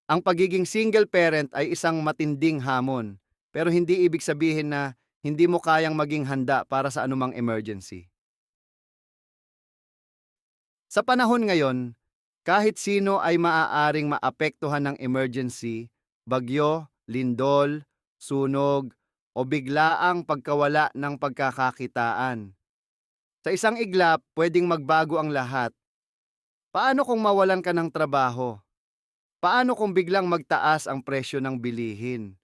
Ang pagiging single parent ay isang matinding hamon, pero hindi ibig sabihin na hindi mo kayang maging handa para sa anumang emergency. Sa panahon ngayon, kahit sino ay maaaring maapektuhan ng emergency, bagyo, lindol, sunog, o biglaang pagkawala ng pagkakakitaan. Sa isang iglap, pwedeng magbago ang lahat. Paano kung mawalan ka ng trabaho? Paano kung biglang magtaas ang presyo ng bilihin?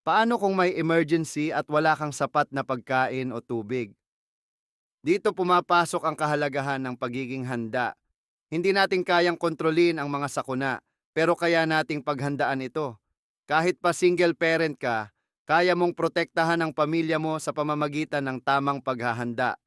Paano kung may emergency at wala kang sapat na pagkain o tubig? Dito pumapasok ang kahalagahan ng pagiging handa. Hindi natin kayang kontrolin ang mga sakuna, pero kaya nating paghandaan ito. Kahit pa single parent ka, kaya mong protektahan ang pamilya mo sa pamamagitan ng tamang paghahanda.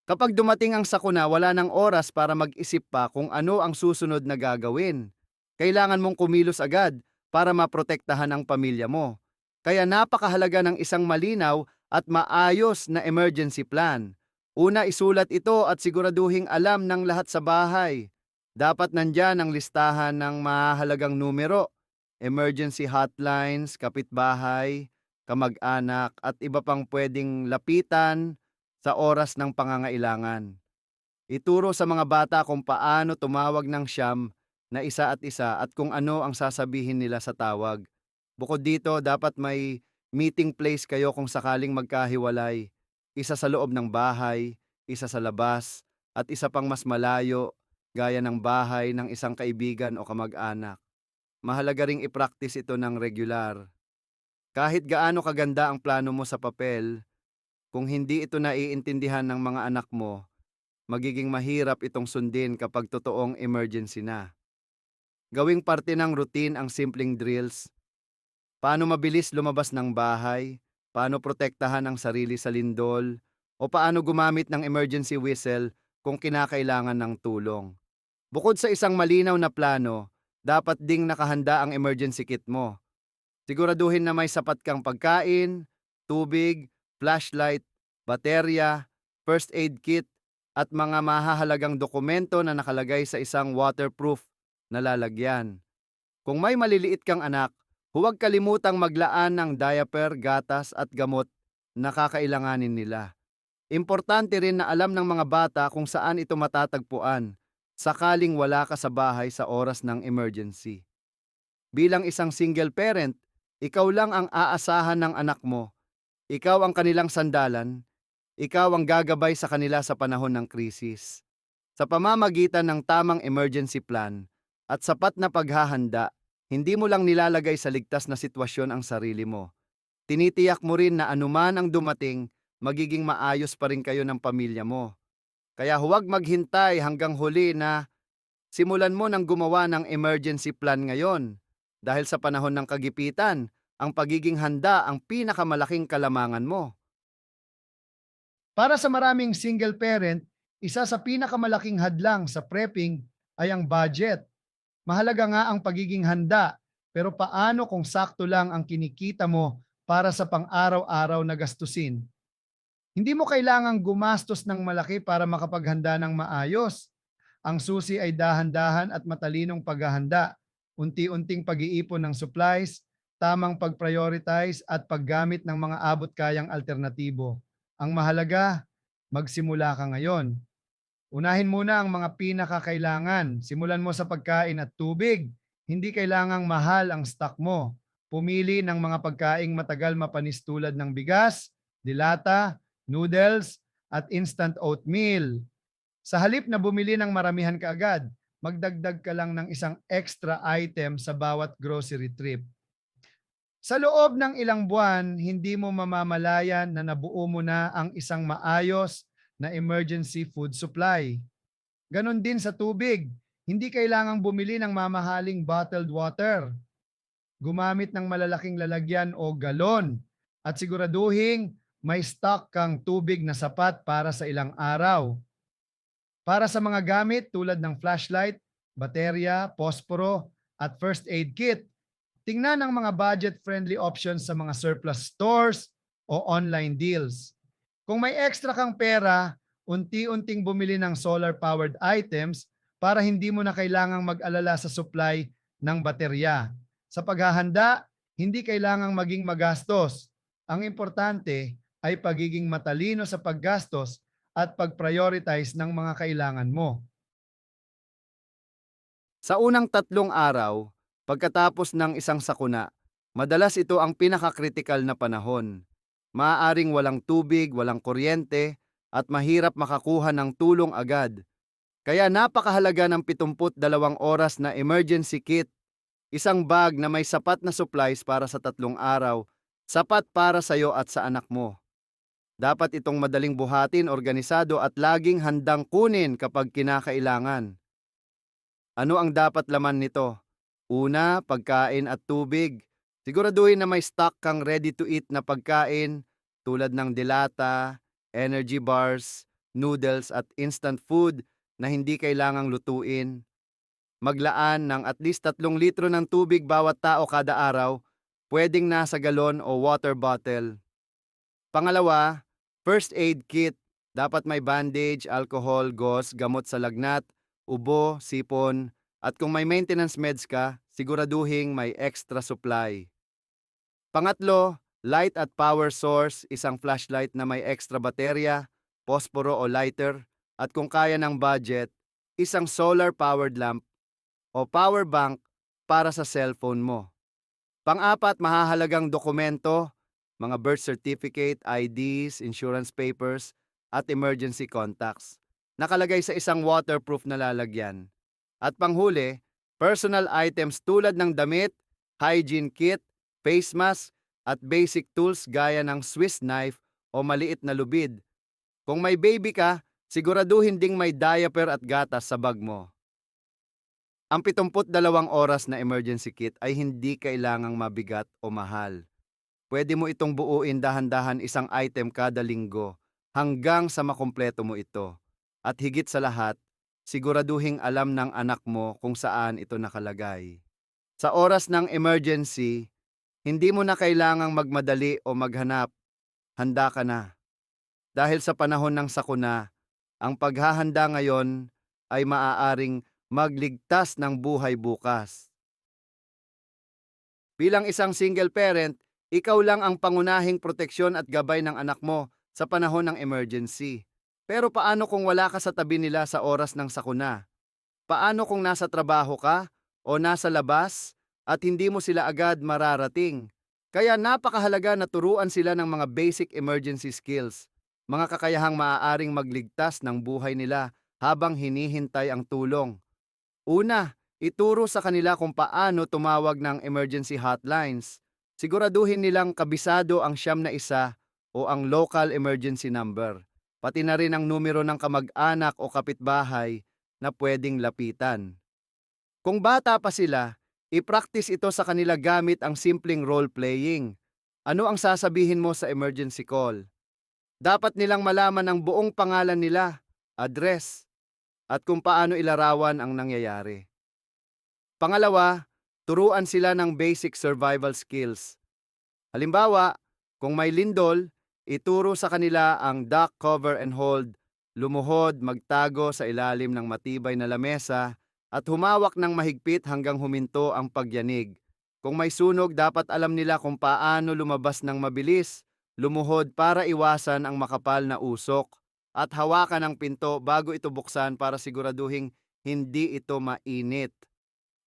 Kapag dumating ang sakuna, wala ng oras para mag-isip pa kung ano ang susunod na gagawin. Kailangan mong kumilos agad para maprotektahan ang pamilya mo. Kaya napakahalaga ng isang malinaw at maayos na emergency plan. Una, isulat ito at siguraduhing alam ng lahat sa bahay. Dapat nandyan ang listahan ng mahalagang numero, emergency hotlines, kapitbahay, kamag-anak at iba pang pwedeng lapitan sa oras ng pangangailangan. Ituro sa mga bata kung paano tumawag ng siyam na isa at isa at kung ano ang sasabihin nila sa tawag. Bukod dito, dapat may meeting place kayo kung sakaling magkahiwalay. Isa sa loob ng bahay, isa sa labas, at isa pang mas malayo, gaya ng bahay ng isang kaibigan o kamag-anak. Mahalaga ring i-practice ito ng regular. Kahit gaano kaganda ang plano mo sa papel, kung hindi ito naiintindihan ng mga anak mo, magiging mahirap itong sundin kapag totoong emergency na. Gawing parte ng routine ang simpleng drills. Paano mabilis lumabas ng bahay, paano protektahan ang sarili sa lindol, o paano gumamit ng emergency whistle kung kinakailangan ng tulong. Bukod sa isang malinaw na plano, dapat ding nakahanda ang emergency kit mo. Siguraduhin na may sapat kang pagkain, tubig, flashlight, baterya, first aid kit, at mga mahahalagang dokumento na nakalagay sa isang waterproof na lalagyan. Kung may maliliit kang anak, huwag kalimutang maglaan ng diaper, gatas at gamot na kakailanganin nila. Importante rin na alam ng mga bata kung saan ito matatagpuan sakaling wala ka sa bahay sa oras ng emergency. Bilang isang single parent, ikaw lang ang aasahan ng anak mo. Ikaw ang kanilang sandalan. Ikaw ang gagabay sa kanila sa panahon ng krisis. Sa pamamagitan ng tamang emergency plan at sapat na paghahanda, hindi mo lang nilalagay sa ligtas na sitwasyon ang sarili mo. Tinitiyak mo rin na anuman ang dumating, magiging maayos pa rin kayo ng pamilya mo. Kaya huwag maghintay hanggang huli na simulan mo ng gumawa ng emergency plan ngayon. Dahil sa panahon ng kagipitan, ang pagiging handa ang pinakamalaking kalamangan mo. Para sa maraming single parent, isa sa pinakamalaking hadlang sa prepping ay ang budget. Mahalaga nga ang pagiging handa, pero paano kung sakto lang ang kinikita mo para sa pang-araw-araw na gastusin? Hindi mo kailangang gumastos ng malaki para makapaghanda ng maayos. Ang susi ay dahan-dahan at matalinong paghahanda, unti-unting pag-iipon ng supplies, tamang pag-prioritize at paggamit ng mga abot-kayang alternatibo. Ang mahalaga, magsimula ka ngayon. Unahin muna ang mga pinakakailangan. Simulan mo sa pagkain at tubig. Hindi kailangang mahal ang stock mo. Pumili ng mga pagkaing matagal mapanis tulad ng bigas, dilata, noodles, at instant oatmeal. Sa halip na bumili ng maramihan kaagad, magdagdag ka lang ng isang extra item sa bawat grocery trip. Sa loob ng ilang buwan, hindi mo mamamalayan na nabuo mo na ang isang maayos na emergency food supply. Ganon din sa tubig. Hindi kailangang bumili ng mamahaling bottled water. Gumamit ng malalaking lalagyan o galon at siguraduhin may stock kang tubig na sapat para sa ilang araw. Para sa mga gamit tulad ng flashlight, baterya, posporo at first aid kit, tingnan ang mga budget-friendly options sa mga surplus stores o online deals. Kung may extra kang pera, unti-unting bumili ng solar-powered items para hindi mo na kailangang mag-alala sa supply ng baterya. Sa paghahanda, hindi kailangang maging magastos. Ang importante ay pagiging matalino sa paggastos at pag-prioritize ng mga kailangan mo. Sa unang 3 araw, pagkatapos ng isang sakuna, madalas ito ang pinakakritikal na panahon. Maaaring walang tubig, walang kuryente, at mahirap makakuha ng tulong agad. Kaya napakahalaga ng 72 oras na emergency kit, isang bag na may sapat na supplies para sa 3 araw, sapat para sa iyo at sa anak mo. Dapat itong madaling buhatin, organisado at laging handang kunin kapag kinakailangan. Ano ang dapat laman nito? Una, pagkain at tubig. Siguraduhin na may stock kang ready-to-eat na pagkain tulad ng dilata, energy bars, noodles at instant food na hindi kailangang lutuin. Maglaan ng at least 3 litro ng tubig bawat tao kada araw, pwedeng nasa galon o water bottle. Pangalawa, first aid kit. Dapat may bandage, alcohol, gauze, gamot sa lagnat, ubo, sipon, at kung may maintenance meds ka, siguraduhing may extra supply. Pangatlo, light at power source, isang flashlight na may extra baterya, posporo o lighter, at kung kaya ng budget, isang solar-powered lamp o power bank para sa cellphone mo. Pang-apat, mahahalagang dokumento, mga birth certificate, IDs, insurance papers, at emergency contacts. Nakalagay sa isang waterproof na lalagyan. At panghuli, personal items tulad ng damit, hygiene kit, face mask, at basic tools gaya ng Swiss knife o maliit na lubid. Kung may baby ka, siguraduhin ding may diaper at gatas sa bag mo. Ang 72 oras na emergency kit ay hindi kailangang mabigat o mahal. Pwede mo itong buuin dahan-dahan, isang item kada linggo hanggang sa makumpleto mo ito. At higit sa lahat, siguraduhing alam ng anak mo kung saan ito nakalagay. Sa oras ng emergency, hindi mo na kailangang magmadali o maghanap. Handa ka na. Dahil sa panahon ng sakuna, ang paghahanda ngayon ay maaaring magligtas ng buhay bukas. Bilang isang single parent, ikaw lang ang pangunahing proteksyon at gabay ng anak mo sa panahon ng emergency. Pero paano kung wala ka sa tabi nila sa oras ng sakuna? Paano kung nasa trabaho ka o nasa labas at hindi mo sila agad mararating? Kaya napakahalaga na turuan sila ng mga basic emergency skills, mga kakayahang maaaring magligtas ng buhay nila habang hinihintay ang tulong. Una, ituro sa kanila kung paano tumawag ng emergency hotlines. Siguraduhin nilang kabisado ang 911 o ang local emergency number, pati na rin ang numero ng kamag-anak o kapitbahay na pwedeng lapitan. Kung bata pa sila, i-practice ito sa kanila gamit ang simpleng role-playing. Ano ang sasabihin mo sa emergency call? Dapat nilang malaman ang buong pangalan nila, address, at kung paano ilarawan ang nangyayari. Pangalawa, turuan sila ng basic survival skills. Halimbawa, kung may lindol, ituro sa kanila ang duck, cover and hold, lumuhod, magtago sa ilalim ng matibay na lamesa, at humawak ng mahigpit hanggang huminto ang pagyanig. Kung may sunog, dapat alam nila kung paano lumabas ng mabilis, lumuhod para iwasan ang makapal na usok, at hawakan ang pinto bago ito buksan para siguraduhing hindi ito mainit.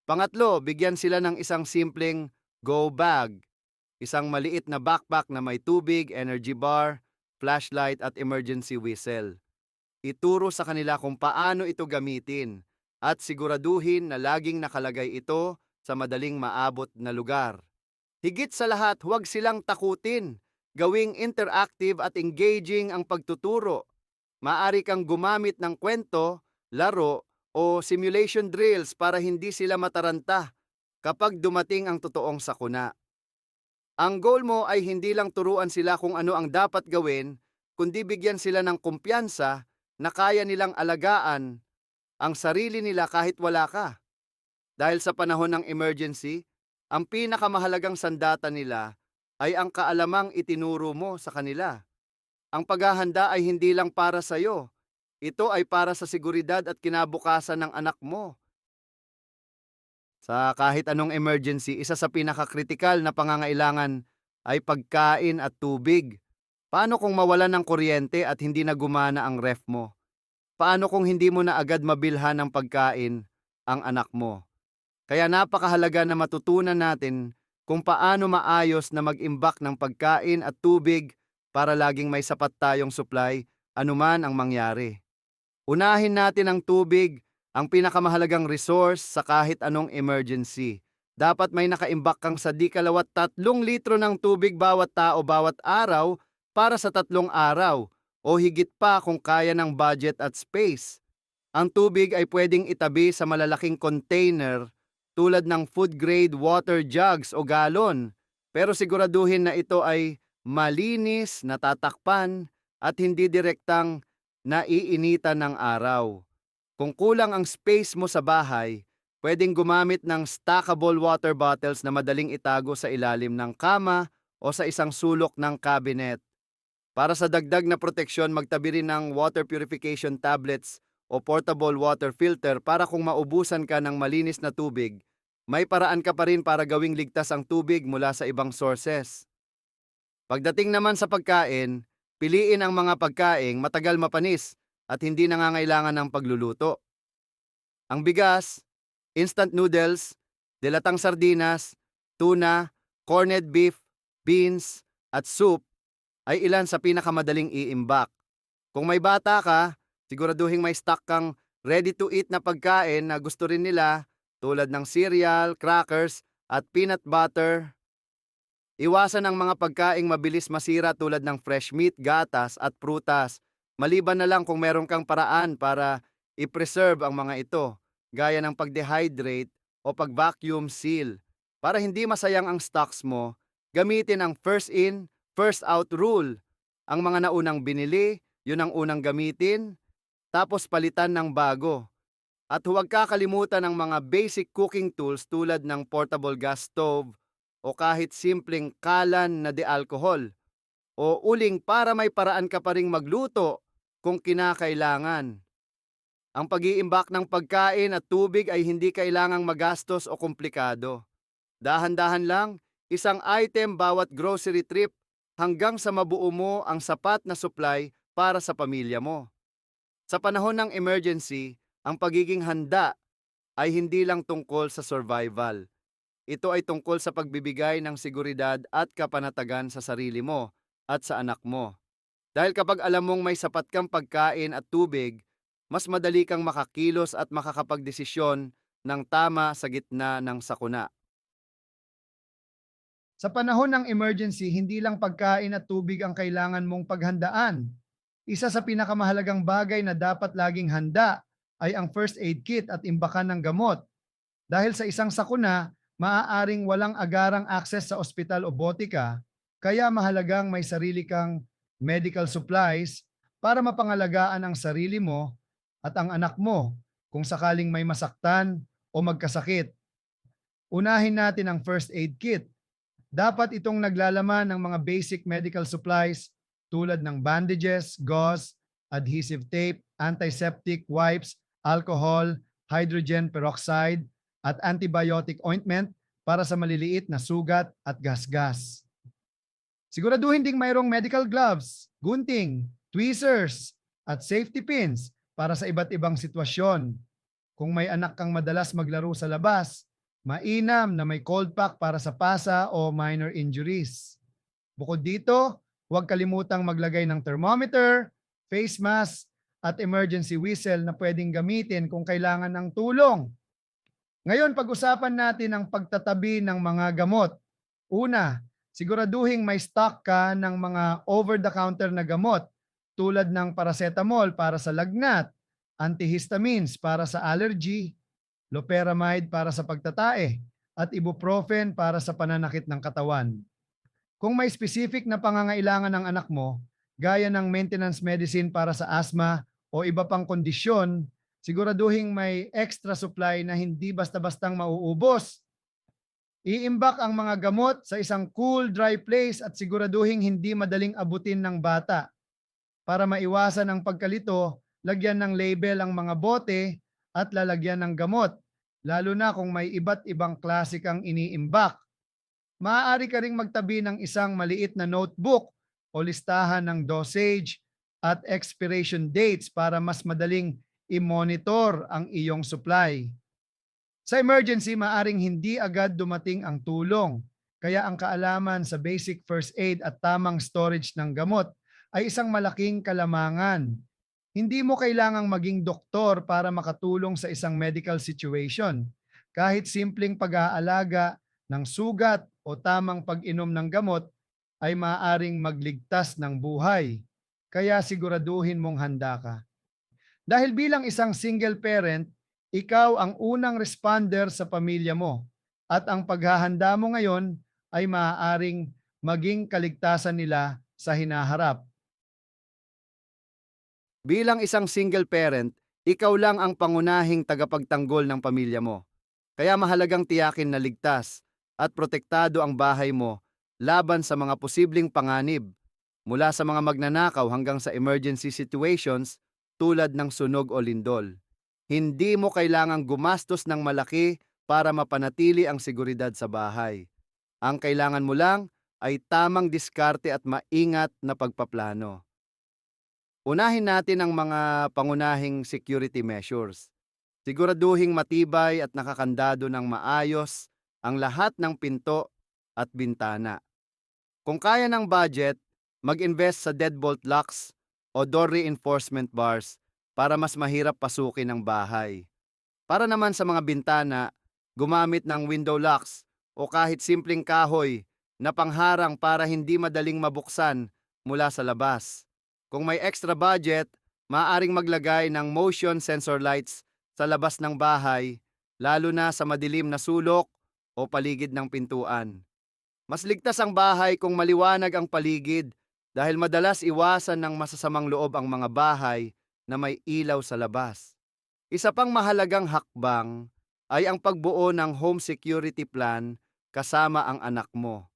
Pangatlo, bigyan sila ng isang simpleng go bag, isang maliit na backpack na may tubig, energy bar, flashlight at emergency whistle. Ituro sa kanila kung paano ito gamitin at siguraduhin na laging nakalagay ito sa madaling maabot na lugar. Higit sa lahat, huwag silang takutin. Gawing interactive at engaging ang pagtuturo. Maaari kang gumamit ng kwento, laro, o simulation drills para hindi sila mataranta kapag dumating ang totoong sakuna. Ang goal mo ay hindi lang turuan sila kung ano ang dapat gawin, kundi bigyan sila ng kumpiyansa na kaya nilang alagaan ang sarili nila kahit wala ka. Dahil sa panahon ng emergency, ang pinakamahalagang sandata nila ay ang kaalamang itinuro mo sa kanila. Ang paghahanda ay hindi lang para sa iyo. Ito ay para sa seguridad at kinabukasan ng anak mo. Sa kahit anong emergency, isa sa pinakakritikal na pangangailangan ay pagkain at tubig. Paano kung mawalan ng kuryente at hindi na gumana ang ref mo? Paano kung hindi mo na agad mabilhan ng pagkain ang anak mo? Kaya napakahalaga na matutunan natin kung paano maayos na mag-imbak ng pagkain at tubig para laging may sapat tayong supply anuman ang mangyari. Unahin natin ang tubig, ang pinakamahalagang resource sa kahit anong emergency. Dapat may nakaimbak kang sa di kalawat 3 litro ng tubig bawat tao bawat araw para sa 3 araw o higit pa kung kaya ng budget at space. Ang tubig ay pwedeng itabi sa malalaking container tulad ng food grade water jugs o galon, pero siguraduhin na ito ay malinis, natatakpan at hindi direktang naiinitan ng araw. Kung kulang ang space mo sa bahay, pwedeng gumamit ng stackable water bottles na madaling itago sa ilalim ng kama o sa isang sulok ng cabinet. Para sa dagdag na proteksyon, magtabi rin ng water purification tablets o portable water filter para kung maubusan ka ng malinis na tubig, may paraan ka pa rin para gawing ligtas ang tubig mula sa ibang sources. Pagdating naman sa pagkain, piliin ang mga pagkaing matagal mapanis at hindi nangangailangan ng pagluluto. Ang bigas, instant noodles, dilatang sardinas, tuna, corned beef, beans, at soup ay ilan sa pinakamadaling iimbak. Kung may bata ka, siguraduhin may stock kang ready-to-eat na pagkain na gusto rin nila tulad ng cereal, crackers, at peanut butter. Iwasan ang mga pagkaing mabilis masira tulad ng fresh meat, gatas, at prutas. Maliban na lang kung meron kang paraan para i-preserve ang mga ito, gaya ng pag-dehydrate o pag-vacuum seal. Para hindi masayang ang stocks mo, gamitin ang first in, first out rule. Ang mga naunang binili, yun ang unang gamitin, tapos palitan ng bago. At huwag kakalimutan ng mga basic cooking tools tulad ng portable gas stove o kahit simpleng kalan na de-alcohol o uling para may paraan ka pa ring magluto kung kinakailangan. Ang pag-iimbak ng pagkain at tubig ay hindi kailangang magastos o komplikado. Dahan-dahan lang, isang item bawat grocery trip hanggang sa mabuo mo ang sapat na supply para sa pamilya mo. Sa panahon ng emergency, ang pagiging handa ay hindi lang tungkol sa survival. Ito ay tungkol sa pagbibigay ng seguridad at kapanatagan sa sarili mo at sa anak mo. Dahil kapag alam mong may sapat kang pagkain at tubig, mas madali kang makakilos at makakapagdesisyon ng tama sa gitna ng sakuna. Sa panahon ng emergency, hindi lang pagkain at tubig ang kailangan mong paghandaan. Isa sa pinakamahalagang bagay na dapat laging handa ay ang first aid kit at imbakan ng gamot. Dahil sa isang sakuna, maaaring walang agarang access sa ospital o botika, kaya mahalagang may sarili kang medical supplies para mapangalagaan ang sarili mo at ang anak mo kung sakaling may masaktan o magkasakit. Unahin natin ang first aid kit. Dapat itong naglalaman ng mga basic medical supplies tulad ng bandages, gauze, adhesive tape, antiseptic wipes, alcohol, hydrogen peroxide, at antibiotic ointment para sa maliliit na sugat at gasgas. Siguraduhin ding mayroong medical gloves, gunting, tweezers, at safety pins para sa iba't ibang sitwasyon. Kung may anak kang madalas maglaro sa labas, mainam na may cold pack para sa pasa o minor injuries. Bukod dito, huwag kalimutang maglagay ng thermometer, face mask, at emergency whistle na pwedeng gamitin kung kailangan ng tulong. Ngayon, pag-usapan natin ang pagtatabi ng mga gamot. Una, siguraduhing may stock ka ng mga over-the-counter na gamot tulad ng paracetamol para sa lagnat, antihistamines para sa allergy, loperamide para sa pagtatae, at ibuprofen para sa pananakit ng katawan. Kung may specific na pangangailangan ng anak mo, gaya ng maintenance medicine para sa asthma o iba pang kondisyon, siguraduhin may extra supply na hindi basta-bastang mauubos. Iimbak ang mga gamot sa isang cool, dry place at siguraduhin hindi madaling abutin ng bata. Para maiwasan ang pagkalito, lagyan ng label ang mga bote at lalagyan ng gamot. lalo na kung may iba't ibang klase kang iniimbak. Maaari ka ring magtabi ng isang maliit na notebook o listahan ng dosage at expiration dates para mas madaling i-monitor ang iyong supply. Sa emergency, maaring hindi agad dumating ang tulong. Kaya ang kaalaman sa basic first aid at tamang storage ng gamot ay isang malaking kalamangan. Hindi mo kailangang maging doktor para makatulong sa isang medical situation. Kahit simpleng pag-aalaga ng sugat o tamang pag-inom ng gamot ay maaaring magligtas ng buhay. Kaya siguraduhin mong handa ka. Dahil bilang isang single parent, ikaw ang unang responder sa pamilya mo at ang paghahanda mo ngayon ay maaaring maging kaligtasan nila sa hinaharap. Bilang isang single parent, ikaw lang ang pangunahing tagapagtanggol ng pamilya mo. Kaya mahalagang tiyakin na ligtas at protektado ang bahay mo laban sa mga posibleng panganib, mula sa mga magnanakaw hanggang sa emergency situations tulad ng sunog o lindol. Hindi mo kailangang gumastos ng malaki para mapanatili ang seguridad sa bahay. Ang kailangan mo lang ay tamang diskarte at maingat na pagpaplano. Unahin natin ang mga pangunahing security measures. Siguraduhing matibay at nakakandado ng maayos ang lahat ng pinto at bintana. Kung kaya ng budget, mag-invest sa deadbolt locks o door reinforcement bars para mas mahirap pasukin ang bahay. Para naman sa mga bintana, gumamit ng window locks o kahit simpleng kahoy na pangharang para hindi madaling mabuksan mula sa labas. Kung may extra budget, maaaring maglagay ng motion sensor lights sa labas ng bahay, lalo na sa madilim na sulok o paligid ng pintuan. Mas ligtas ang bahay kung maliwanag ang paligid dahil madalas iwasan ng masasamang loob ang mga bahay na may ilaw sa labas. Isa pang mahalagang hakbang ay ang pagbuo ng home security plan kasama ang anak mo.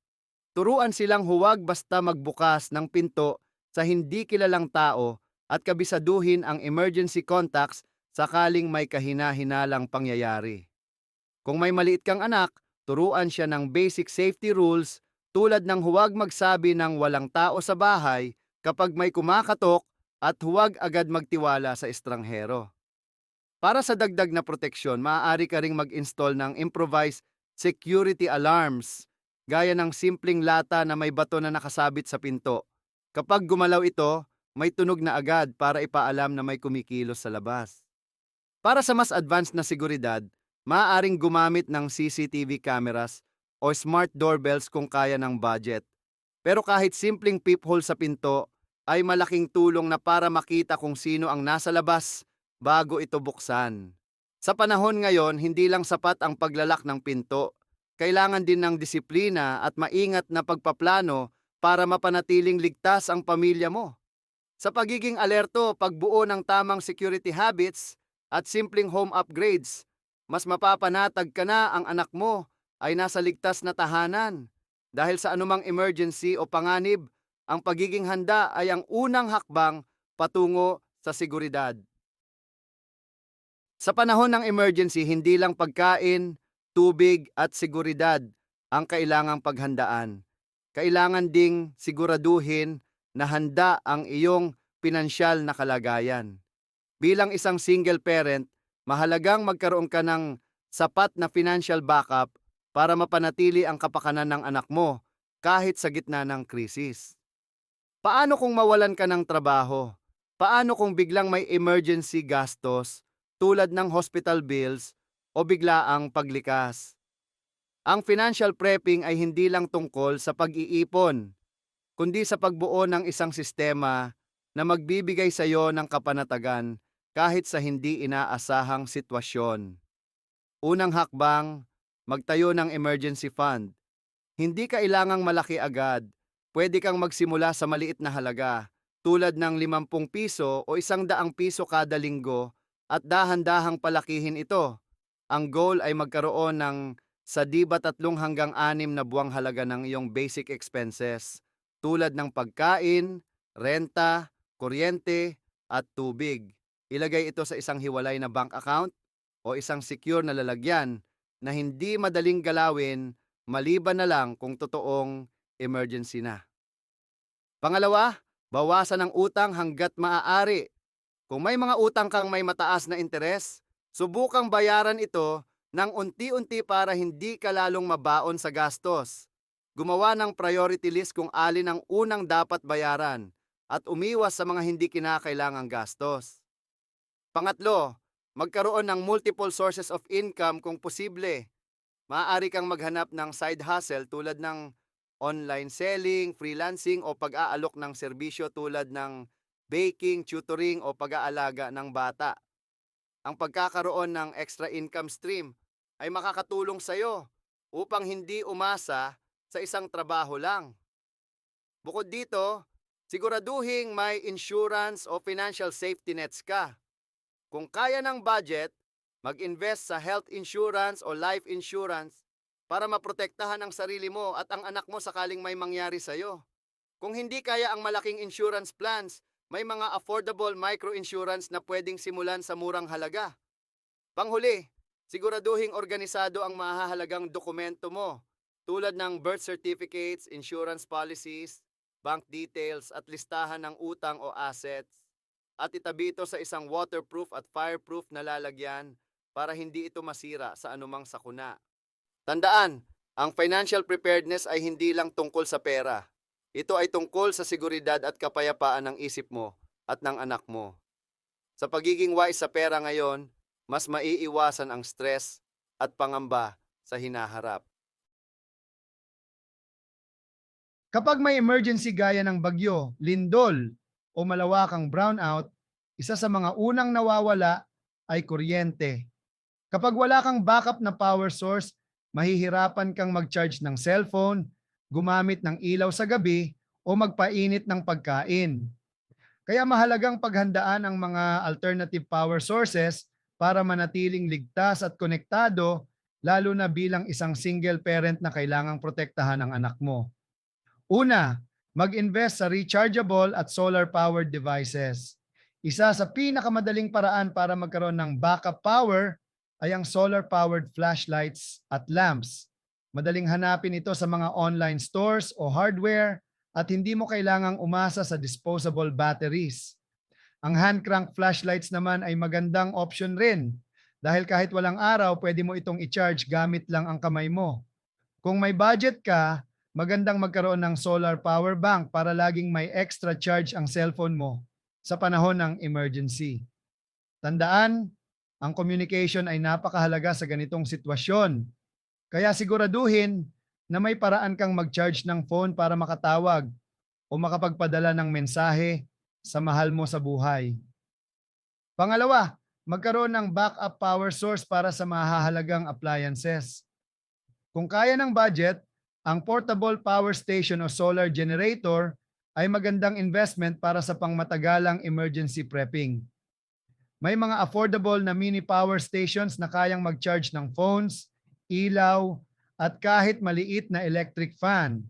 Turuan silang huwag basta magbukas ng pinto sa hindi kilalang tao at kabisaduhin ang emergency contacts sakaling may kahina-hinalang pangyayari. Kung may maliit kang anak, turuan siya ng basic safety rules tulad ng huwag magsabi ng walang tao sa bahay kapag may kumakatok at huwag agad magtiwala sa estranghero. Para sa dagdag na proteksyon, maaari ka ring mag-install ng improvised security alarms gaya ng simpleng lata na may bato na nakasabit sa pinto. Kapag gumalaw ito, may tunog na agad para ipaalam na may kumikilos sa labas. Para sa mas advanced na seguridad, maaaring gumamit ng CCTV cameras o smart doorbells kung kaya ng budget. Pero kahit simpleng peephole sa pinto ay malaking tulong na para makita kung sino ang nasa labas bago ito buksan. Sa panahon ngayon, hindi lang sapat ang paglalak ng pinto. Kailangan din ng disiplina at maingat na pagpaplano para mapanatiling ligtas ang pamilya mo. Sa pagiging alerto, pagbuo ng tamang security habits at simpleng home upgrades, mas mapapanatag ka na ang anak mo ay nasa ligtas na tahanan. Dahil sa anumang emergency o panganib, ang pagiging handa ay ang unang hakbang patungo sa seguridad. Sa panahon ng emergency, hindi lang pagkain, tubig at seguridad ang kailangang paghandaan. Kailangan ding siguraduhin na handa ang iyong pinansyal na kalagayan. Bilang isang single parent, mahalagang magkaroon ka ng sapat na financial backup para mapanatili ang kapakanan ng anak mo kahit sa gitna ng krisis. Paano kung mawalan ka ng trabaho? Paano kung biglang may emergency gastos tulad ng hospital bills o biglaang paglikas? Ang financial prepping ay hindi lang tungkol sa pag-iipon, kundi sa pagbuo ng isang sistema na magbibigay sa iyo ng kapanatagan kahit sa hindi inaasahang sitwasyon. Unang hakbang, magtayo ng emergency fund. Hindi kailangang malaki agad. Pwede kang magsimula sa maliit na halaga, tulad ng 50 piso o 100 piso kada linggo at dahan-dahang palakihin ito. Ang goal ay magkaroon ng sa di ba 3 hanggang 6 na buwang halaga ng iyong basic expenses tulad ng pagkain, renta, kuryente at tubig. Ilagay ito sa isang hiwalay na bank account o isang secure na lalagyan na hindi madaling galawin maliban na lang kung totoong emergency na. Pangalawa, bawasan ang utang hanggat maaari. Kung may mga utang kang may mataas na interes, subukang bayaran ito ng unti-unti para hindi ka lalong mabaon sa gastos. Gumawa ng priority list kung alin ang unang dapat bayaran at umiwas sa mga hindi kinakailangang gastos. Pangatlo, magkaroon ng multiple sources of income kung posible. Maaari kang maghanap ng side hustle tulad ng online selling, freelancing o pag-aalok ng serbisyo tulad ng baking, tutoring o pag-aalaga ng bata. Ang pagkakaroon ng extra income stream ay makakatulong sa iyo upang hindi umasa sa isang trabaho lang. Bukod dito, siguraduhing may insurance o financial safety nets ka. Kung kaya ng budget, mag-invest sa health insurance o life insurance para maprotektahan ang sarili mo at ang anak mo sakaling may mangyari sa iyo. Kung hindi kaya ang malaking insurance plans, may mga affordable micro-insurance na pwedeng simulan sa murang halaga. Panghuli, siguraduhing organisado ang mahahalagang dokumento mo tulad ng birth certificates, insurance policies, bank details at listahan ng utang o assets at itabi ito sa isang waterproof at fireproof na lalagyan para hindi ito masira sa anumang sakuna. Tandaan, ang financial preparedness ay hindi lang tungkol sa pera. Ito ay tungkol sa seguridad at kapayapaan ng isip mo at ng anak mo. Sa pagiging wise sa pera ngayon, mas maiiwasan ang stress at pangamba sa hinaharap. Kapag may emergency gaya ng bagyo, lindol o malawakang brownout, isa sa mga unang nawawala ay kuryente. Kapag wala kang backup na power source, mahihirapan kang mag-charge ng cellphone, gumamit ng ilaw sa gabi o magpainit ng pagkain. Kaya mahalagang paghandaan ang mga alternative power sources para manatiling ligtas at konektado, lalo na bilang isang single parent na kailangang protektahan ang anak mo. Una, mag-invest sa rechargeable at solar-powered devices. Isa sa pinakamadaling paraan para magkaroon ng backup power ay ang solar-powered flashlights at lamps. Madaling hanapin ito sa mga online stores o hardware at hindi mo kailangang umasa sa disposable batteries. Ang hand crank flashlights naman ay magandang option rin dahil kahit walang araw, pwede mo itong i-charge gamit lang ang kamay mo. Kung may budget ka, magandang magkaroon ng solar power bank para laging may extra charge ang cellphone mo sa panahon ng emergency. Tandaan, ang communication ay napakahalaga sa ganitong sitwasyon. Kaya siguraduhin na may paraan kang mag-charge ng phone para makatawag o makapagpadala ng mensahe sa mahal mo sa buhay. Pangalawa, magkaroon ng backup power source para sa mahahalagang appliances. Kung kaya ng budget, ang portable power station o solar generator ay magandang investment para sa pangmatagalang emergency prepping. May mga affordable na mini power stations na kayang mag-charge ng phones, ilaw, at kahit maliit na electric fan.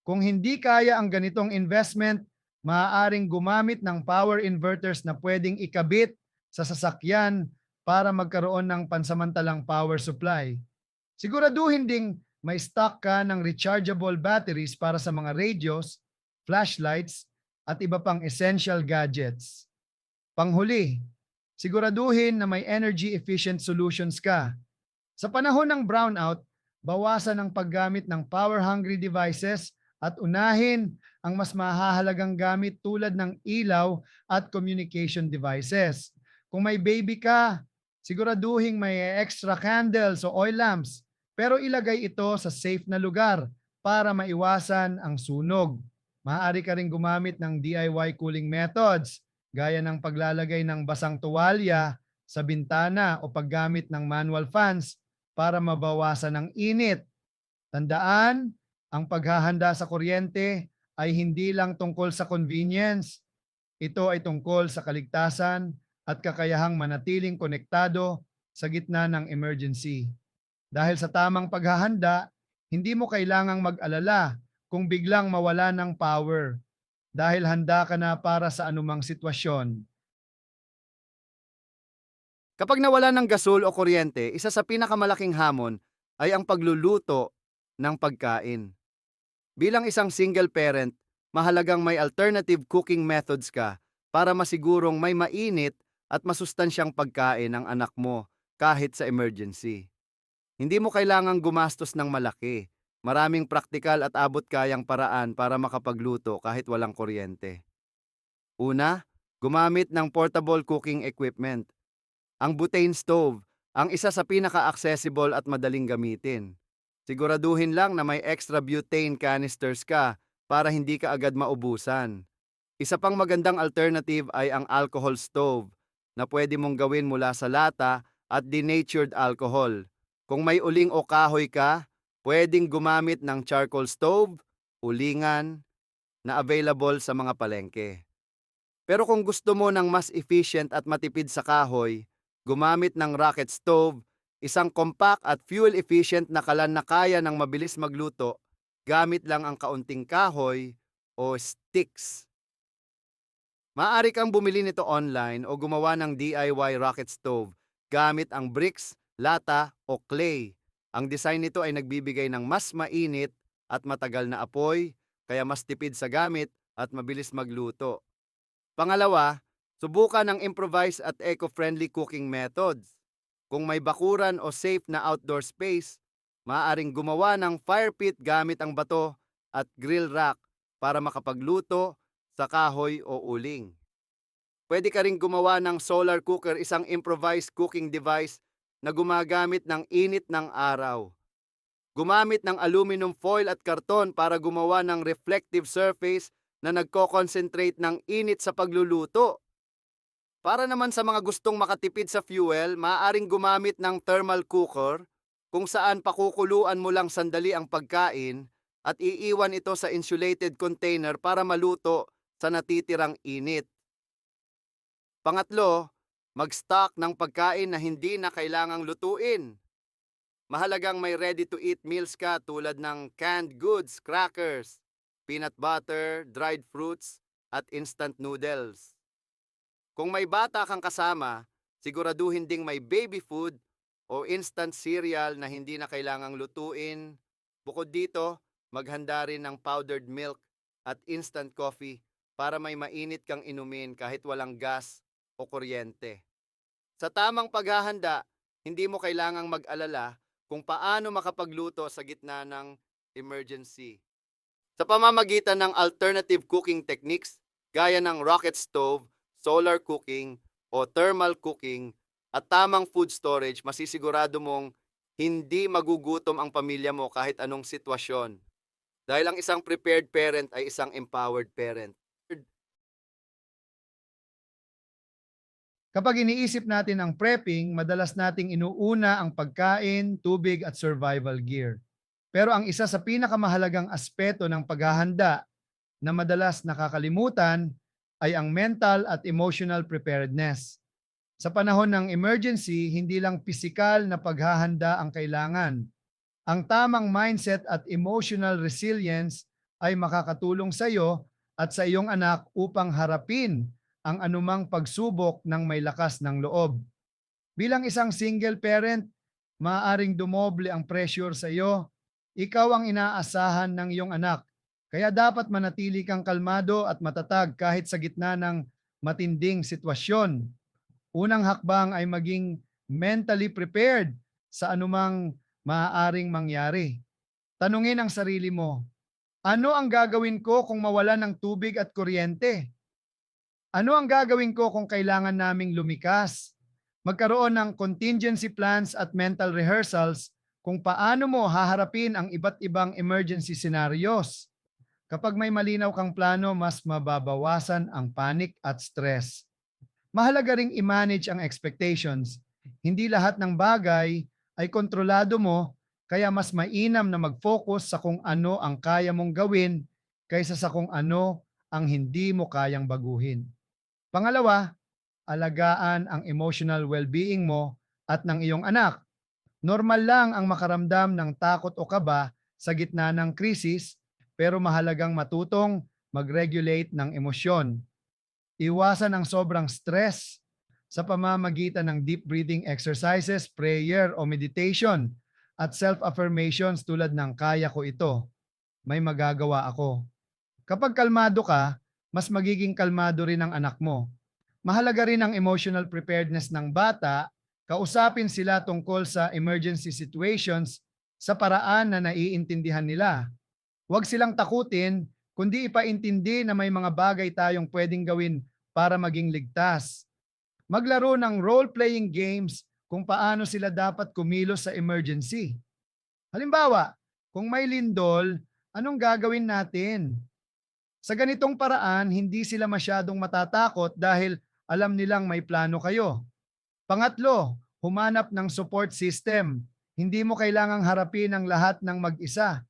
Kung hindi kaya ang ganitong investment, maaaring gumamit ng power inverters na pwedeng ikabit sa sasakyan para magkaroon ng pansamantalang power supply. Siguraduhin ding may stock ka ng rechargeable batteries para sa mga radios, flashlights, at iba pang essential gadgets. Panghuli, siguraduhin na may energy efficient solutions ka. Sa panahon ng brownout, bawasan ang paggamit ng power-hungry devices at unahin ang mas mahahalagang gamit tulad ng ilaw at communication devices. Kung may baby ka, siguraduhin may extra candles o oil lamps, pero ilagay ito sa safe na lugar para maiwasan ang sunog. Maaari ka rin gumamit ng DIY cooling methods gaya ng paglalagay ng basang tuwalya sa bintana o paggamit ng manual fans para mabawasan ang init. Tandaan, ang paghahanda sa kuryente ay hindi lang tungkol sa convenience. Ito ay tungkol sa kaligtasan at kakayahang manatiling konektado sa gitna ng emergency. Dahil sa tamang paghahanda, hindi mo kailangang mag-alala kung biglang mawala ng power dahil handa ka na para sa anumang sitwasyon. Kapag nawala ng gasol o kuryente, isa sa pinakamalaking hamon ay ang pagluluto ng pagkain. Bilang isang single parent, mahalagang may alternative cooking methods ka para masigurong may mainit at masustansyang pagkain ang anak mo kahit sa emergency. Hindi mo kailangang gumastos ng malaki. Maraming praktikal at abot-kayang paraan para makapagluto kahit walang kuryente. Una, gumamit ng portable cooking equipment. Ang butane stove, ang isa sa pinaka-accessible at madaling gamitin. Siguraduhin lang na may extra butane canisters ka para hindi ka agad maubusan. Isa pang magandang alternative ay ang alcohol stove na pwede mong gawin mula sa lata at denatured alcohol. Kung may uling o kahoy ka, pwedeng gumamit ng charcoal stove, ulingan, na available sa mga palengke. Pero kung gusto mo ng mas efficient at matipid sa kahoy, gumamit ng rocket stove, isang compact at fuel-efficient na kalan na kaya ng mabilis magluto, gamit lang ang kaunting kahoy o sticks. Maaari kang bumili nito online o gumawa ng DIY rocket stove gamit ang bricks, lata o clay. Ang design nito ay nagbibigay ng mas mainit at matagal na apoy, kaya mas tipid sa gamit at mabilis magluto. Pangalawa, subukan ang improvised at eco-friendly cooking methods. Kung may bakuran o safe na outdoor space, maaaring gumawa ng fire pit gamit ang bato at grill rack para makapagluto sa kahoy o uling. Pwede ka ring gumawa ng solar cooker, isang improvised cooking device na gumagamit ng init ng araw. Gumamit ng aluminum foil at karton para gumawa ng reflective surface na nagko-concentrate ng init sa pagluluto. Para naman sa mga gustong makatipid sa fuel, maaaring gumamit ng thermal cooker kung saan pakukuluan mo lang sandali ang pagkain at iiwan ito sa insulated container para maluto sa natitirang init. Pangatlo, mag-stock ng pagkain na hindi na kailangang lutuin. Mahalagang may ready-to-eat meals ka tulad ng canned goods, crackers, peanut butter, dried fruits, at instant noodles. Kung may bata kang kasama, siguraduhin ding may baby food o instant cereal na hindi na kailangang lutuin. Bukod dito, maghanda rin ng powdered milk at instant coffee para may mainit kang inumin kahit walang gas o kuryente. Sa tamang paghahanda, hindi mo kailangang mag-alala kung paano makapagluto sa gitna ng emergency. Sa pamamagitan ng alternative cooking techniques gaya ng rocket stove, solar cooking, o thermal cooking at tamang food storage, masisigurado mong hindi magugutom ang pamilya mo kahit anong sitwasyon. Dahil ang isang prepared parent ay isang empowered parent. Kapag iniisip natin ang prepping, madalas nating inuuna ang pagkain, tubig at survival gear. Pero ang isa sa pinakamahalagang aspeto ng paghahanda na madalas nakakalimutan ay ang mental at emotional preparedness. Sa panahon ng emergency, hindi lang pisikal na paghahanda ang kailangan. Ang tamang mindset at emotional resilience ay makakatulong sa iyo at sa iyong anak upang harapin ang anumang pagsubok ng may lakas ng loob. Bilang isang single parent, maaaring dumoble ang pressure sa iyo. Ikaw ang inaasahan ng iyong anak. Kaya dapat manatili kang kalmado at matatag kahit sa gitna ng matinding sitwasyon. Unang hakbang ay maging mentally prepared sa anumang maaaring mangyari. Tanungin ang sarili mo, ano ang gagawin ko kung mawala ng tubig at kuryente? Ano ang gagawin ko kung kailangan naming lumikas? Magkaroon ng contingency plans at mental rehearsals kung paano mo haharapin ang iba't ibang emergency scenarios. Kapag may malinaw kang plano, mas mababawasan ang panic at stress. Mahalaga ring i-manage ang expectations. Hindi lahat ng bagay ay kontrolado mo, kaya mas mainam na mag-focus sa kung ano ang kaya mong gawin kaysa sa kung ano ang hindi mo kayang baguhin. Pangalawa, alagaan ang emotional well-being mo at ng iyong anak. Normal lang ang makaramdam ng takot o kaba sa gitna ng krisis, pero mahalagang matutong mag-regulate ng emosyon. Iwasan ang sobrang stress. sa pamamagitan ng deep breathing exercises, prayer o meditation at self-affirmations tulad ng kaya ko ito, may magagawa ako. Kapag kalmado ka, mas magiging kalmado rin ang anak mo. Mahalaga rin ang emotional preparedness ng bata, kausapin sila tungkol sa emergency situations sa paraan na naiintindihan nila. Huwag silang takutin, kundi ipaintindi na may mga bagay tayong pwedeng gawin para maging ligtas. Maglaro ng role-playing games kung paano sila dapat kumilos sa emergency. Halimbawa, kung may lindol, anong gagawin natin? Sa ganitong paraan, hindi sila masyadong matatakot dahil alam nilang may plano kayo. Pangatlo, humanap ng support system. Hindi mo kailangang harapin ang lahat ng mag-isa.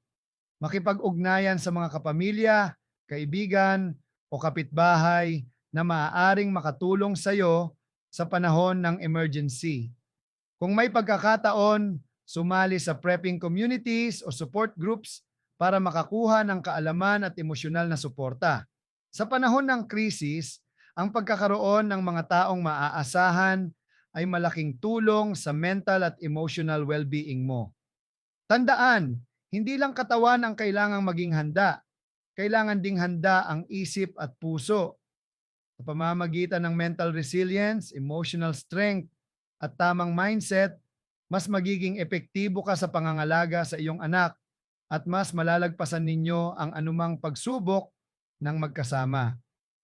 Makipag-ugnayan sa mga kapamilya, kaibigan o kapitbahay na maaaring makatulong sa iyo sa panahon ng emergency. Kung may pagkakataon, sumali sa prepping communities o support groups para makakuha ng kaalaman at emosyonal na suporta. Sa panahon ng krisis, ang pagkakaroon ng mga taong maaasahan ay malaking tulong sa mental at emotional well-being mo. Tandaan, hindi lang katawan ang kailangang maging handa. Kailangan ding handa ang isip at puso. Sa pamamagitan ng mental resilience, emotional strength, at tamang mindset, mas magiging epektibo ka sa pangangalaga sa iyong anak at mas malalagpasan ninyo ang anumang pagsubok ng magkasama.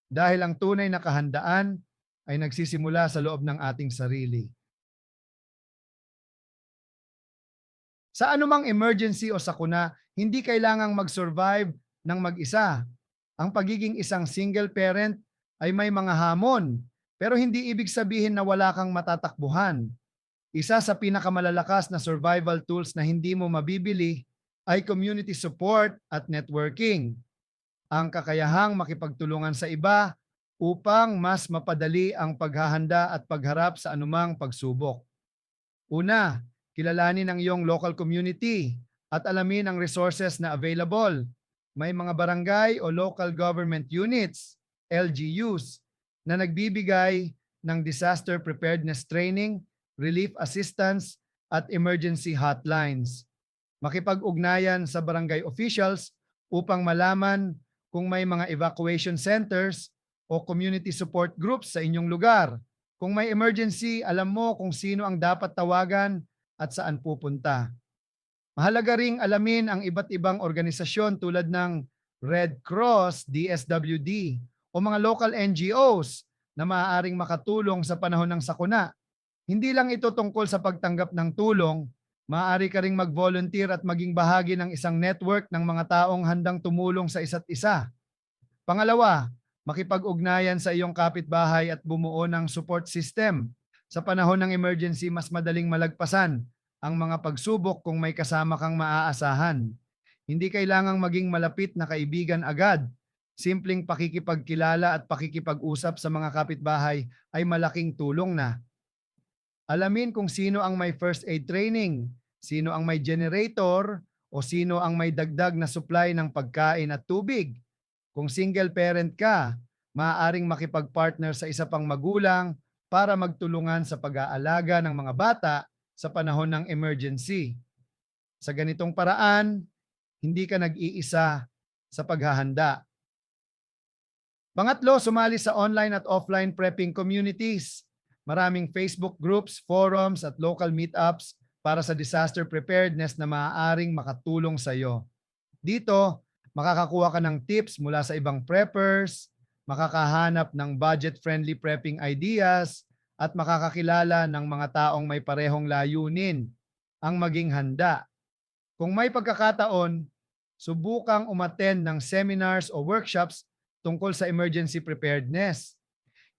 Dahil ang tunay na kahandaan ay nagsisimula sa loob ng ating sarili. Sa anumang emergency o sakuna, hindi kailangang mag-survive ng mag-isa. Ang pagiging isang single parent ay may mga hamon, pero hindi ibig sabihin na wala kang matatakbuhan. Isa sa pinakamalalakas na survival tools na hindi mo mabibili ay community support at networking. Ang kakayahang makipagtulungan sa iba upang mas mapadali ang paghahanda at pagharap sa anumang pagsubok. Una, kilalanin ang iyong local community at alamin ang resources na available. May mga barangay o local government units, LGUs, na nagbibigay ng disaster preparedness training, relief assistance, at emergency hotlines. Makipag-ugnayan sa barangay officials upang malaman kung may mga evacuation centers o community support groups sa inyong lugar. Kung may emergency, alam mo kung sino ang dapat tawagan at saan pupunta. Mahalaga ring alamin ang iba't ibang organisasyon tulad ng Red Cross, DSWD o mga local NGOs na maaaring makatulong sa panahon ng sakuna. Hindi lang ito tungkol sa pagtanggap ng tulong, maaari ka ring mag-volunteer at maging bahagi ng isang network ng mga taong handang tumulong sa isa't isa. Pangalawa, makipag-ugnayan sa iyong kapitbahay at bumuo ng support system. Sa panahon ng emergency, mas madaling malagpasan ang mga pagsubok kung may kasama kang maaasahan. Hindi kailangang maging malapit na kaibigan agad. Simpleng pakikipagkilala at pakikipag-usap sa mga kapitbahay ay malaking tulong na. Alamin kung sino ang may first aid training, sino ang may generator, o sino ang may dagdag na supply ng pagkain at tubig. Kung single parent ka, maaaring makipag-partner sa isa pang magulang para magtulungan sa pag-aalaga ng mga bata sa panahon ng emergency. Sa ganitong paraan, hindi ka nag-iisa sa paghahanda. Pangatlo, sumali sa online at offline prepping communities. Maraming Facebook groups, forums at local meetups para sa disaster preparedness na maaaring makatulong sa iyo. Dito, makakakuha ka ng tips mula sa ibang preppers, makakahanap ng budget-friendly prepping ideas, at makakakilala ng mga taong may parehong layunin ang maging handa. Kung may pagkakataon, subukang umattend ng seminars o workshops tungkol sa emergency preparedness.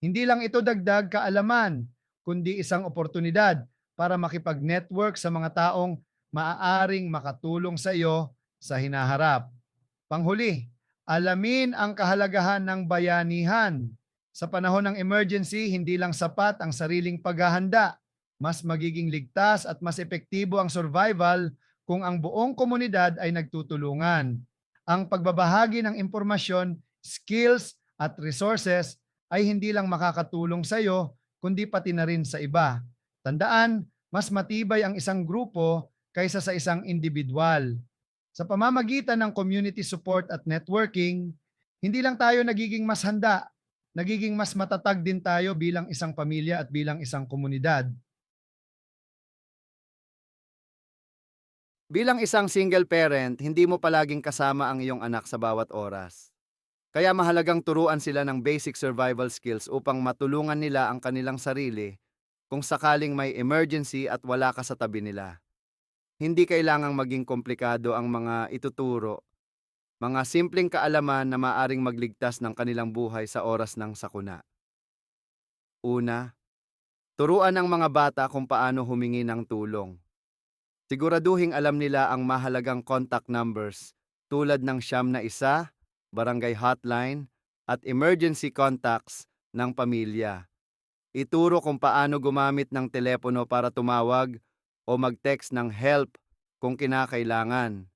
Hindi lang ito dagdag kaalaman, kundi isang oportunidad para makipag-network sa mga taong maaaring makatulong sa iyo sa hinaharap. Panghuli, alamin ang kahalagahan ng bayanihan. Sa panahon ng emergency, hindi lang sapat ang sariling paghahanda. Mas magiging ligtas at mas epektibo ang survival kung ang buong komunidad ay nagtutulungan. Ang pagbabahagi ng impormasyon, skills at resources ay hindi lang makakatulong sa iyo, kundi pati na rin sa iba. Tandaan, mas matibay ang isang grupo kaysa sa isang individual. Sa pamamagitan ng community support at networking, hindi lang tayo nagiging mas handa, nagiging mas matatag din tayo bilang isang pamilya at bilang isang komunidad. Bilang isang single parent, hindi mo palaging kasama ang iyong anak sa bawat oras. Kaya mahalagang turuan sila ng basic survival skills upang matulungan nila ang kanilang sarili kung sakaling may emergency at wala ka sa tabi nila. Hindi kailangang maging komplikado ang mga ituturo, mga simpleng kaalaman na maaring magligtas ng kanilang buhay sa oras ng sakuna. Una, turuan ang mga bata kung paano humingi ng tulong. Siguraduhing alam nila ang mahalagang contact numbers tulad ng 91, barangay hotline, at emergency contacts ng pamilya. Ituro kung paano gumamit ng telepono para tumawag o mag-text ng help kung kinakailangan.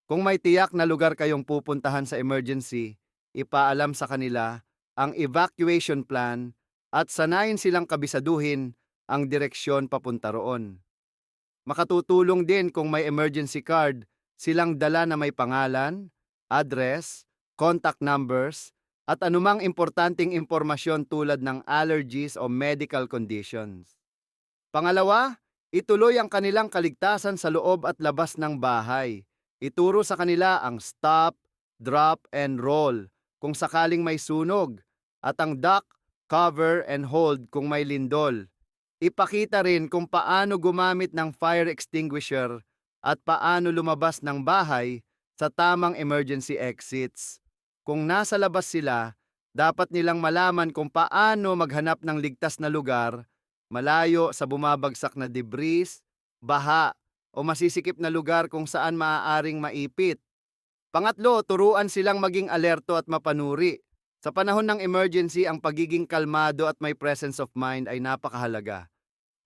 Kung may tiyak na lugar kayong pupuntahan sa emergency, ipaalam sa kanila ang evacuation plan at sanayin silang kabisaduhin ang direksyon papunta roon. Makatutulong din kung may emergency card, silang dala na may pangalan, address, contact numbers, at anumang importanteng impormasyon tulad ng allergies o medical conditions. Pangalawa, ituloy ang kanilang kaligtasan sa loob at labas ng bahay. Ituro sa kanila ang stop, drop, and roll kung sakaling may sunog, at ang duck, cover, and hold kung may lindol. Ipakita rin kung paano gumamit ng fire extinguisher at paano lumabas ng bahay sa tamang emergency exits. Kung nasa labas sila, dapat nilang malaman kung paano maghanap ng ligtas na lugar, malayo sa bumabagsak na debris, baha, o masisikip na lugar kung saan maaaring maipit. Pangatlo, turuan silang maging alerto at mapanuri. Sa panahon ng emergency, ang pagiging kalmado at may presence of mind ay napakahalaga.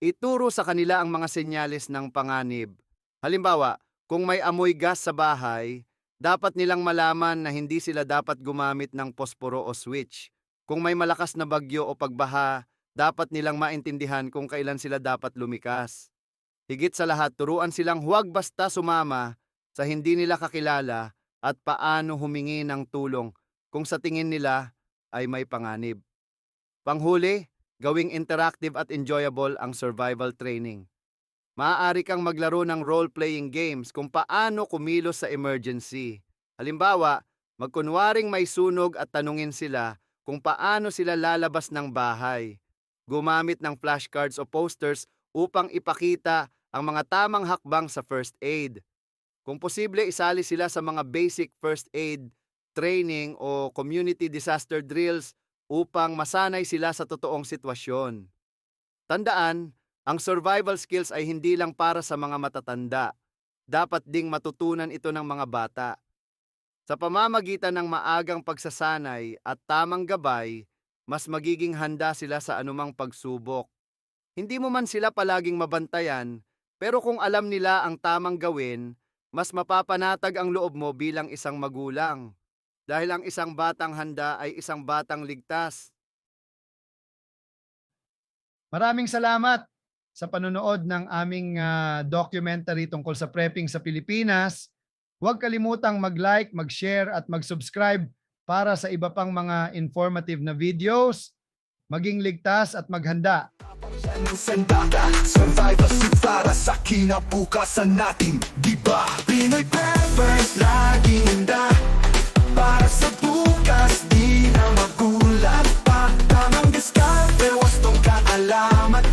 Ituro sa kanila ang mga senyales ng panganib. Halimbawa, kung may amoy gas sa bahay, dapat nilang malaman na hindi sila dapat gumamit ng posporo o switch. Kung may malakas na bagyo o pagbaha, dapat nilang maintindihan kung kailan sila dapat lumikas. Higit sa lahat, turuan silang huwag basta sumama sa hindi nila kakilala at paano humingi ng tulong kung sa tingin nila ay may panganib. Panghuli, gawing interactive at enjoyable ang survival training. Maaari kang maglaro ng role-playing games kung paano kumilos sa emergency. Halimbawa, magkunwaring may sunog at tanungin sila kung paano sila lalabas ng bahay. Gumamit ng flashcards o posters upang ipakita ang mga tamang hakbang sa first aid. Kung posible, isali sila sa mga basic first aid training o community disaster drills upang masanay sila sa totoong sitwasyon. Tandaan, ang survival skills ay hindi lang para sa mga matatanda. Dapat ding matutunan ito ng mga bata. Sa pamamagitan ng maagang pagsasanay at tamang gabay, mas magiging handa sila sa anumang pagsubok. Hindi mo man sila palaging mabantayan, pero kung alam nila ang tamang gawin, mas mapapanatag ang loob mo bilang isang magulang. Dahil ang isang batang handa ay isang batang ligtas. Maraming salamat sa panonood ng aming documentary tungkol sa prepping sa Pilipinas. Huwag kalimutang mag-like, mag-share at mag-subscribe para sa iba pang mga informative na videos. Maging ligtas at maghanda. Sandata, survival suit para sa kinabukasan natin, diba? Pinoy Preppers, laging handa para sa bukas, di na magulat pa. Tamang diskarte, wastong kaalaman.